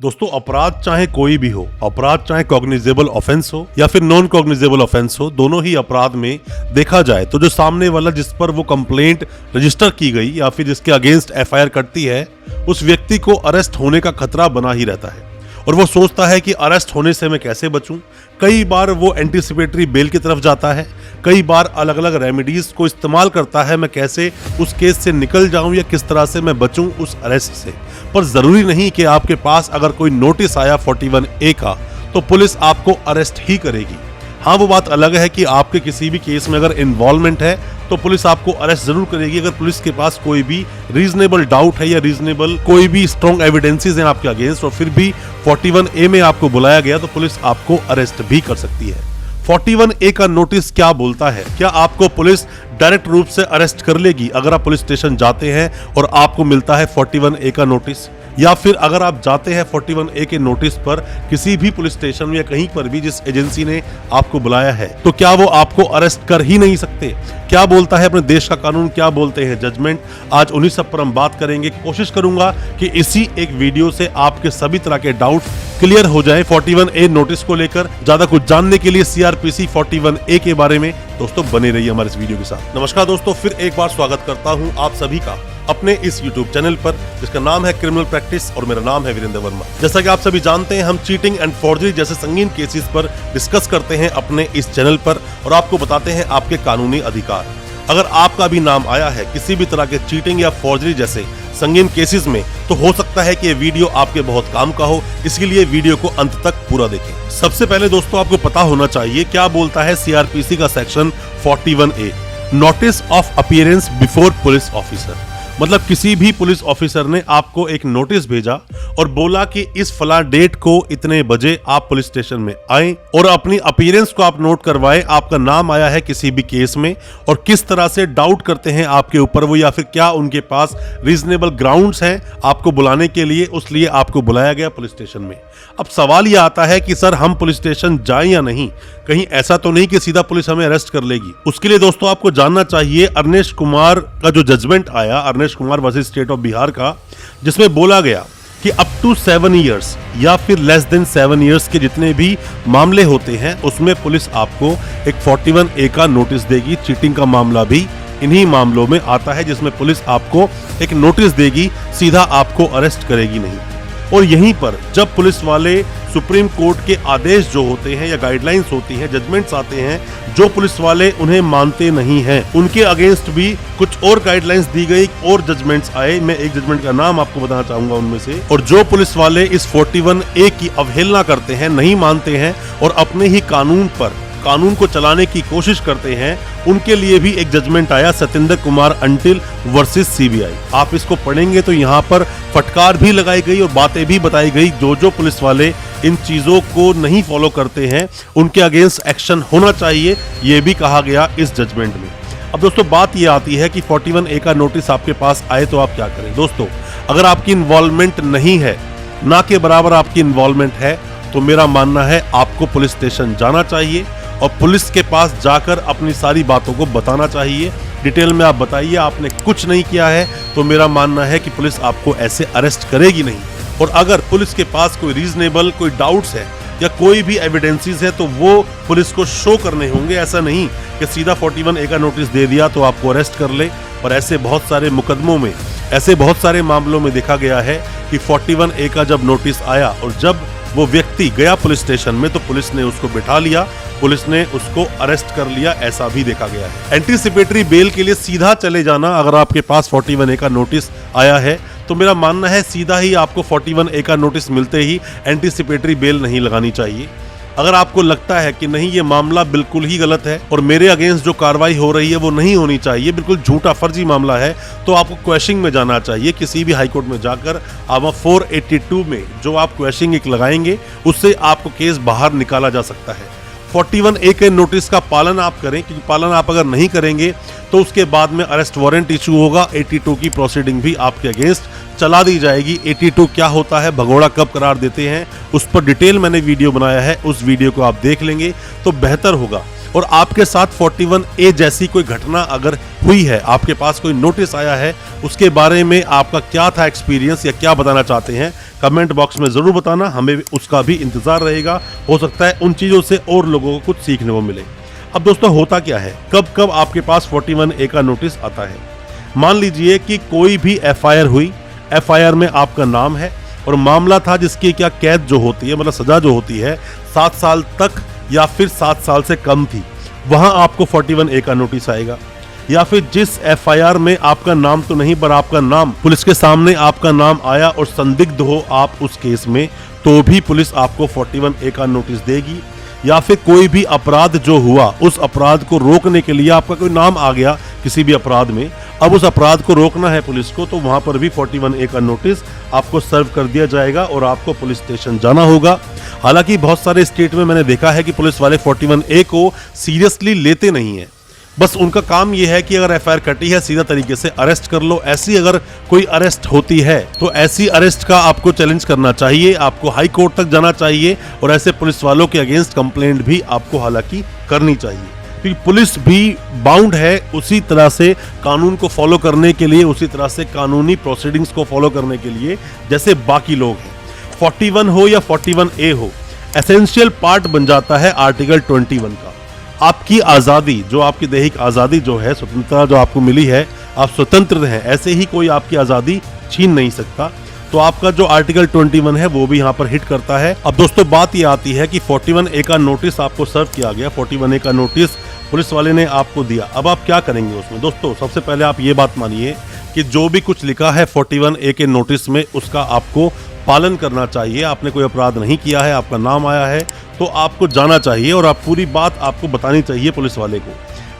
दोस्तों अपराध चाहे कोई भी हो, अपराध चाहे कॉग्निजेबल ऑफेंस हो या फिर नॉन कॉग्निजेबल ऑफेंस हो, दोनों ही अपराध में देखा जाए तो जो सामने वाला जिस पर वो कंप्लेंट रजिस्टर की गई या फिर जिसके अगेंस्ट एफआईआर कटती है, उस व्यक्ति को अरेस्ट होने का खतरा बना ही रहता है और वो सोचता है कि अरेस्ट होने से मैं कैसे बचूं। कई बार वो एंटीसिपेटरी बेल की तरफ जाता है, कई बार अलग अलग रेमेडीज को इस्तेमाल करता है, मैं कैसे उस केस से निकल जाऊं या किस तरह से मैं बचूं उस अरेस्ट से। पर जरूरी नहीं कि आपके पास अगर कोई नोटिस आया 41A का तो पुलिस आपको अरेस्ट ही करेगी। हाँ, वो बात अलग है कि आपके किसी भी केस में अगर इन्वॉल्वमेंट है तो पुलिस आपको अरेस्ट जरूर करेगी अगर पुलिस के पास कोई भी रीजनेबल डाउट है या रीजनेबल कोई भी स्ट्रॉन्ग एविडेंसेस हैं आपके अगेंस्ट, और फिर भी 41A में आपको बुलाया गया तो पुलिस आपको अरेस्ट भी कर सकती है। 41A का नोटिस क्या बोलता है? क्या आपको पुलिस डायरेक्ट रूप से अरेस्ट कर लेगी अगर आप पुलिस स्टेशन जाते हैं और आपको मिलता है 41A का नोटिस, या फिर अगर आप जाते हैं 41A के नोटिस पर किसी भी पुलिस स्टेशन में या कहीं पर भी जिस एजेंसी ने आपको बुलाया है, तो क्या वो आपको अरेस्ट कर ही नहीं सकते? क्या बोलता है अपने देश का कानून, क्या बोलते हैं जजमेंट, आज उन्हीं सब पर हम बात करेंगे। कोशिश करूंगा कि इसी एक वीडियो से आपके सभी तरह के डाउट क्लियर हो जाए 41A नोटिस को लेकर। ज्यादा कुछ जानने के लिए CRPC 41A के बारे में दोस्तों बने रहिए हमारे इस वीडियो के साथ। नमस्कार दोस्तों, फिर एक बार स्वागत करता हूं आप सभी का अपने इस YouTube चैनल पर जिसका नाम है क्रिमिनल प्रैक्टिस और मेरा नाम है वीरेंद्र वर्मा। जैसा कि आप सभी जानते हैं, हम चीटिंग एंड फॉर्जरी जैसे संगीन केसेस पर डिस्कस करते हैं अपने इस चैनल पर और आपको बताते हैं आपके कानूनी अधिकार। अगर आपका भी नाम आया है किसी भी तरह के चीटिंग या फॉर्जरी जैसे संगीन केसेस में, तो हो सकता है कि ये वीडियो आपके बहुत काम का हो, इसलिए वीडियो को अंत तक पूरा देखें। सबसे पहले दोस्तों आपको पता होना चाहिए क्या बोलता है CRPC का section 41A, notice of appearance before police officer. मतलब किसी भी पुलिस ऑफिसर ने आपको एक नोटिस भेजा और बोला कि इस फला डेट को इतने बजे आप पुलिस स्टेशन में आए और अपनी अपीयरेंस को आप नोट करवाए, आपका नाम आया है किसी भी केस में और किस तरह से डाउट करते हैं आपके ऊपर वो, या फिर क्या उनके पास रीजनेबल ग्राउंड्स हैं आपको बुलाने के लिए, उसलिए आपको बुलाया गया पुलिस स्टेशन में। अब सवाल यह आता है कि सर हम पुलिस स्टेशन जाएं या नहीं, कहीं ऐसा तो नहीं कि सीधा पुलिस हमें अरेस्ट कर लेगी। उसके लिए दोस्तों आपको जानना चाहिए अरनेश कुमार का जो जजमेंट आया, Arnesh Kumar versus state of Bihar का, जिसमें बोला गया कि अप टू 7 इयर्स या फिर लेस देन 7 इयर्स के जितने भी मामले होते हैं उसमें पुलिस आपको एक 41A का नोटिस देगी। चीटिंग का मामला भी इन्हीं मामलों में आता है जिसमें पुलिस आपको एक नोटिस देगी, सीधा आपको अरेस्ट करेगी नहीं। और यहीं पर जब पुलिस वाले सुप्रीम कोर्ट के आदेश जो होते हैं या गाइडलाइंस होती हैं, जजमेंट्स आते हैं, जो पुलिस वाले उन्हें मानते नहीं हैं, उनके अगेंस्ट भी कुछ और गाइडलाइंस दी गई और जजमेंट्स आए। मैं एक जजमेंट का नाम आपको बताना चाहूंगा उनमें से। और जो पुलिस वाले इस 41A की अवहेलना करते हैं, नहीं मानते हैं और अपने ही कानून को चलाने की कोशिश करते हैं, उनके लिए भी एक जजमेंट आया, Satyendra Kumar until versus CBI। आप इसको पढ़ेंगे तो यहाँ पर फटकार भी लगाई गई और बातें भी बताई गई, जो पुलिस वाले इन चीजों को नहीं फॉलो करते हैं उनके अगेंस्ट एक्शन होना चाहिए, ये भी कहा गया इस जजमेंट में। अब दोस्तों बात ये आती है कि 41A का नोटिस आपके पास आए तो आप क्या करें। दोस्तों अगर आपकी इन्वॉल्वमेंट नहीं है, ना के बराबर आपकी इन्वॉल्वमेंट है, तो मेरा मानना है आपको पुलिस स्टेशन जाना चाहिए और पुलिस के पास जाकर अपनी सारी बातों को बताना चाहिए। डिटेल में आप बताइए, आपने कुछ नहीं किया है तो मेरा मानना है कि पुलिस आपको ऐसे अरेस्ट करेगी नहीं। और अगर पुलिस के पास कोई रीजनेबल कोई डाउट्स है या कोई भी एविडेंसेस है तो वो पुलिस को शो करने होंगे। ऐसा नहीं कि सीधा 41A का नोटिस दे दिया तो आपको अरेस्ट कर ले। और ऐसे बहुत सारे मुकदमों में, ऐसे बहुत सारे मामलों में देखा गया है कि 41A का जब नोटिस आया और जब वो व्यक्ति गया पुलिस स्टेशन में तो पुलिस ने उसको बिठा लिया, पुलिस ने उसको अरेस्ट कर लिया, ऐसा भी देखा गया है। एंटीसिपेटरी बेल के लिए सीधा चले जाना, अगर आपके पास 41A का नोटिस आया है तो मेरा मानना है सीधा ही आपको 41A का नोटिस मिलते ही एंटीसिपेटरी बेल नहीं लगानी चाहिए। अगर आपको लगता है कि नहीं ये मामला बिल्कुल ही गलत है और मेरे अगेंस्ट जो कार्रवाई हो रही है वो नहीं होनी चाहिए, बिल्कुल झूठा फर्जी मामला है, तो आपको क्वेशिंग में जाना चाहिए। किसी भी हाईकोर्ट में जाकर आप 482 में जो आप क्वेशिंग एक लगाएंगे उससे आपको केस बाहर निकाला जा सकता है। 41A के नोटिस का पालन आप करें, क्योंकि पालन आप अगर नहीं करेंगे तो उसके बाद में अरेस्ट वारंट इशू होगा, 82 की प्रोसीडिंग भी आपके अगेंस्ट चला दी जाएगी। 82 क्या होता है, भगोड़ा कब करार देते हैं, उस पर डिटेल मैंने वीडियो बनाया है, उस वीडियो को आप देख लेंगे तो बेहतर होगा। और आपके साथ 41A जैसी कोई घटना अगर हुई है, आपके पास कोई नोटिस आया है, उसके बारे में आपका क्या था एक्सपीरियंस या क्या बताना चाहते हैं, कमेंट बॉक्स में जरूर बताना, हमें उसका भी इंतजार रहेगा। हो सकता है उन चीजों से और लोगों को कुछ सीखने को मिले। अब दोस्तों होता क्या है, कब कब आपके पास 41A का नोटिस आता है। मान लीजिए कि कोई भी FIR हुई, FIR में आपका नाम है और मामला था जिसकी क्या कैद जो होती है, मतलब सजा जो होती है 7 साल तक या फिर 7 साल से कम थी, वहां आपको 41A का नोटिस आएगा। या फिर जिस FIR में आपका नाम तो नहीं पर आपका नाम पुलिस के सामने आपका नाम आया और संदिग्ध हो आप उस केस में, तो भी पुलिस आपको 41A का नोटिस देगी। या फिर कोई भी अपराध जो हुआ, उस अपराध को रोकने के लिए आपका कोई नाम आ गया किसी भी अपराध में, अब उस अपराध को रोकना है पुलिस को, तो वहां पर भी 41A का नोटिस आपको सर्व कर दिया जाएगा और आपको पुलिस स्टेशन जाना होगा। हालांकि बहुत सारे स्टेट में मैंने देखा है कि पुलिस वाले 41A को सीरियसली लेते नहीं है। बस उनका काम यह है कि अगर FIR कटी है सीधा तरीके से अरेस्ट कर लो। ऐसी अगर कोई अरेस्ट होती है तो ऐसी अरेस्ट का आपको चैलेंज करना चाहिए, आपको हाई कोर्ट तक जाना चाहिए और ऐसे पुलिस वालों के अगेंस्ट कंप्लेंट भी आपको हालांकि करनी चाहिए, क्योंकि पुलिस भी बाउंड है उसी तरह से कानून को फॉलो करने के लिए, उसी तरह से कानूनी प्रोसीडिंग्स को फॉलो करने के लिए जैसे बाकी लोग हैं। 41 हो या 41A हो, एसेंशियल पार्ट बन जाता है आर्टिकल 21 का। आपकी आज़ादी, जो आपकी दैहिक आज़ादी जो है, स्वतंत्रता जो आपको मिली है, आप स्वतंत्र हैं, ऐसे ही कोई आपकी आज़ादी छीन नहीं सकता। तो आपका जो आर्टिकल 21 है वो भी यहाँ पर हिट करता है। अब दोस्तों बात ये आती है कि 41A का नोटिस आपको सर्व किया गया, 41A का नोटिस पुलिस वाले ने आपको दिया, अब आप क्या करेंगे उसमें। दोस्तों सबसे पहले आप ये बात मानिए कि जो भी कुछ लिखा है 41A के नोटिस में, उसका आपको पालन करना चाहिए। आपने कोई अपराध नहीं किया है, आपका नाम आया है तो आपको जाना चाहिए और आप पूरी बात आपको बतानी चाहिए पुलिस वाले को।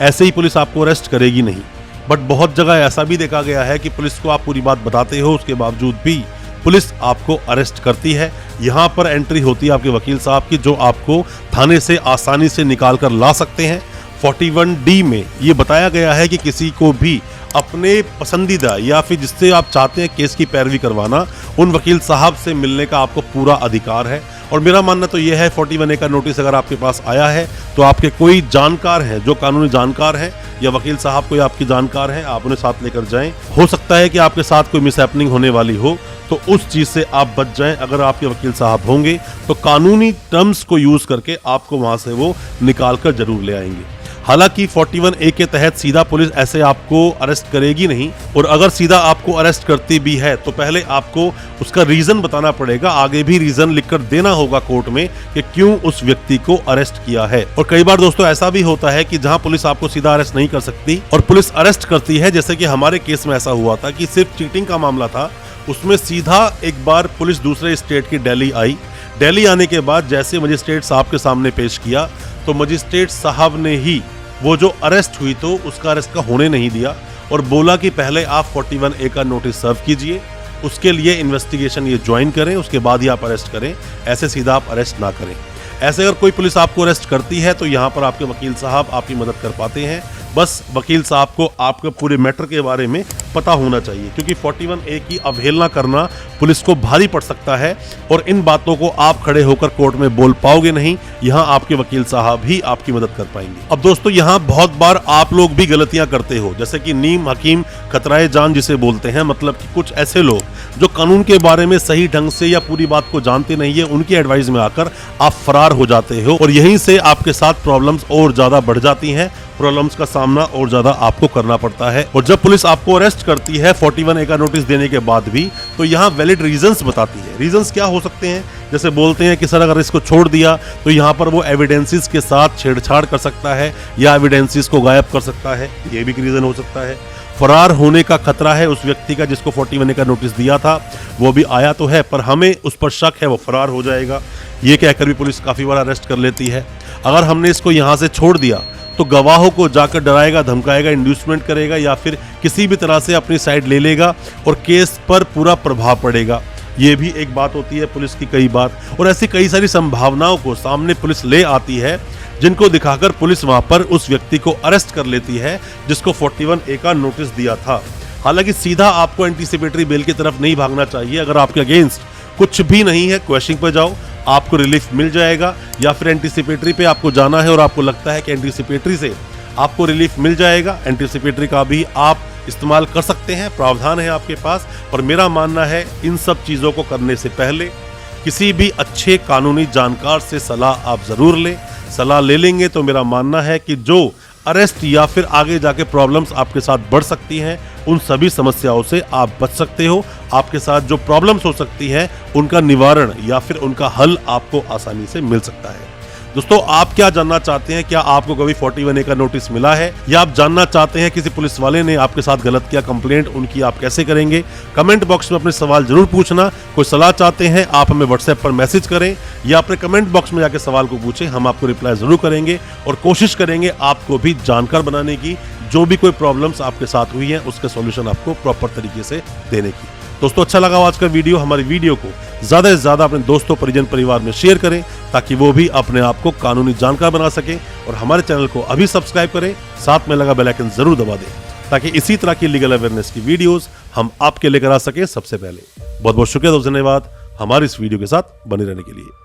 ऐसे ही पुलिस आपको अरेस्ट करेगी नहीं। बट बहुत जगह ऐसा भी देखा गया है कि पुलिस को आप पूरी बात बताते हो, उसके बावजूद भी पुलिस आपको अरेस्ट करती है। यहाँ पर एंट्री होती है आपके वकील साहब की, जो आपको थाने से आसानी से निकाल कर ला सकते हैं। 41D में ये बताया गया है कि किसी को भी अपने पसंदीदा या फिर जिससे आप चाहते हैं केस की पैरवी करवाना, उन वकील साहब से मिलने का आपको पूरा अधिकार है। और मेरा मानना तो यह है 41A का नोटिस अगर आपके पास आया है तो आपके कोई जानकार हैं, जो कानूनी जानकार हैं या वकील साहब कोई आपकी जानकार हैं, आप उन्हें साथ लेकर जाएं। हो सकता है कि आपके साथ कोई मिसहैपनिंग होने वाली हो तो उस चीज से आप बच जाएं। अगर आपके वकील साहब होंगे तो कानूनी टर्म्स को यूज करके आपको वहां से वो निकाल कर जरूर ले आएंगे। हालांकि 41A के तहत सीधा पुलिस ऐसे आपको अरेस्ट करेगी नहीं, और अगर सीधा आपको अरेस्ट करती भी है तो पहले आपको उसका रीजन बताना पड़ेगा, आगे भी रीजन लिखकर देना होगा कोर्ट में कि क्यों उस व्यक्ति को अरेस्ट किया है। और कई बार दोस्तों ऐसा भी होता है कि जहां पुलिस आपको सीधा अरेस्ट नहीं कर सकती और पुलिस अरेस्ट करती है, जैसे कि हमारे केस में ऐसा हुआ था कि सिर्फ चीटिंग का मामला था, उसमें सीधा एक बार पुलिस दूसरे स्टेट की दिल्ली आई। दिल्ली आने के बाद जैसे मजिस्ट्रेट साहब के सामने पेश किया तो मजिस्ट्रेट साहब ने ही वो जो अरेस्ट हुई तो उसका अरेस्ट का होने नहीं दिया और बोला कि पहले आप 41A का नोटिस सर्व कीजिए, उसके लिए इन्वेस्टिगेशन ये ज्वाइन करें, उसके बाद ही आप अरेस्ट करें, ऐसे सीधा आप अरेस्ट ना करें। ऐसे अगर कोई पुलिस आपको अरेस्ट करती है तो यहाँ पर आपके वकील साहब आपकी मदद कर पाते हैं। बस वकील साहब को आपके पूरे मैटर के बारे में पता होना चाहिए, क्योंकि 41A की अवहेलना करना पुलिस को भारी पड़ सकता है और इन बातों को आप खड़े होकर कोर्ट में बोल पाओगे नहीं। यहाँ आपके वकील साहब ही आपकी मदद कर पाएंगे। अब दोस्तों यहाँ बहुत बार आप लोग भी गलतियां करते हो, जैसे कि नीम हकीम खतराए जान जिसे बोलते हैं, मतलब कि कुछ ऐसे लोग जो कानून के बारे में सही ढंग से या पूरी बात को जानते नहीं है, उनकी एडवाइस में आकर आप फरार हो जाते हो और यहीं से आपके साथ प्रॉब्लम्स और ज्यादा बढ़ जाती हैं, प्रॉब्लम्स का सामना और ज्यादा आपको करना पड़ता है। और जब पुलिस आपको अरेस्ट करती है 41A का नोटिस देने के बाद भी, तो यहाँ वैलिड रीजंस बताती है। रीजंस क्या हो सकते हैं, जैसे बोलते हैं कि सर अगर इसको छोड़ दिया तो यहाँ पर वो एविडेंसेस के साथ छेड़छाड़ कर सकता है या एविडेंसेस को गायब कर सकता है, ये भी एक रीजन हो सकता है। फरार होने का खतरा है उस व्यक्ति का जिसको 41A का नोटिस दिया था, वो भी आया तो है पर हमें उस पर शक है वो फरार हो जाएगा, ये कहकर भी पुलिस काफी बार अरेस्ट कर लेती है। अगर हमने इसको यहाँ से छोड़ दिया तो गवाहों को जाकर डराएगा, धमकाएगा, इंड्यूसमेंट करेगा या फिर किसी भी तरह से अपनी साइड ले लेगा और केस पर पूरा प्रभाव पड़ेगा। ये भी एक बात होती है पुलिस की कई बार, और ऐसी कई सारी संभावनाओं को सामने पुलिस ले आती है जिनको दिखाकर पुलिस वहां पर उस व्यक्ति को अरेस्ट कर लेती है जिसको 41A का नोटिस दिया था। हालांकि सीधा आपको एंटीसिपेटरी बेल की तरफ नहीं भागना चाहिए। अगर आपके अगेंस्ट कुछ भी नहीं है, क्वेश्चनिंग पर जाओ, आपको रिलीफ मिल जाएगा, या फिर एंटीसिपेटरी पे आपको जाना है और आपको लगता है कि एंटीसिपेटरी से आपको रिलीफ मिल जाएगा, एंटीसिपेटरी का भी आप इस्तेमाल कर सकते हैं, प्रावधान है आपके पास। पर मेरा मानना है इन सब चीज़ों को करने से पहले किसी भी अच्छे कानूनी जानकार से सलाह आप ज़रूर लें। सलाह ले लेंगे तो मेरा मानना है कि जो अरेस्ट या फिर आगे जाके प्रॉब्लम्स आपके साथ बढ़ सकती हैं, उन सभी समस्याओं से आप बच सकते हो। आपके साथ जो प्रॉब्लम्स हो सकती हैं उनका निवारण या फिर उनका हल आपको आसानी से मिल सकता है। दोस्तों, आप क्या जानना चाहते हैं? क्या आपको कभी 41A का नोटिस मिला है, या आप जानना चाहते हैं किसी पुलिस वाले ने आपके साथ गलत किया, कंप्लेंट उनकी आप कैसे करेंगे? कमेंट बॉक्स में अपने सवाल जरूर पूछना। कोई सलाह चाहते हैं आप हमें व्हाट्सएप पर मैसेज करें या अपने कमेंट बॉक्स में जाकर सवाल को पूछें, हम आपको रिप्लाई जरूर करेंगे और कोशिश करेंगे आपको भी जानकार बनाने की। जो भी कोई प्रॉब्लम्स आपके साथ हुई है उसके सॉल्यूशन आपको प्रॉपर तरीके से देने की। दोस्तों, अच्छा लगा आज का वीडियो? हमारी वीडियो को ज्यादा से ज्यादा अपने दोस्तों, परिजन, परिवार में शेयर करें ताकि वो भी अपने आप को कानूनी जानकार बना सके। और हमारे चैनल को अभी सब्सक्राइब करें, साथ में लगा बेल आइकन जरूर दबा दें ताकि इसी तरह की लीगल अवेयरनेस की वीडियोस हम आपके लेकर आ सके सबसे पहले। बहुत बहुत शुक्रिया, धन्यवाद हमारे इस वीडियो के साथ बने रहने के लिए।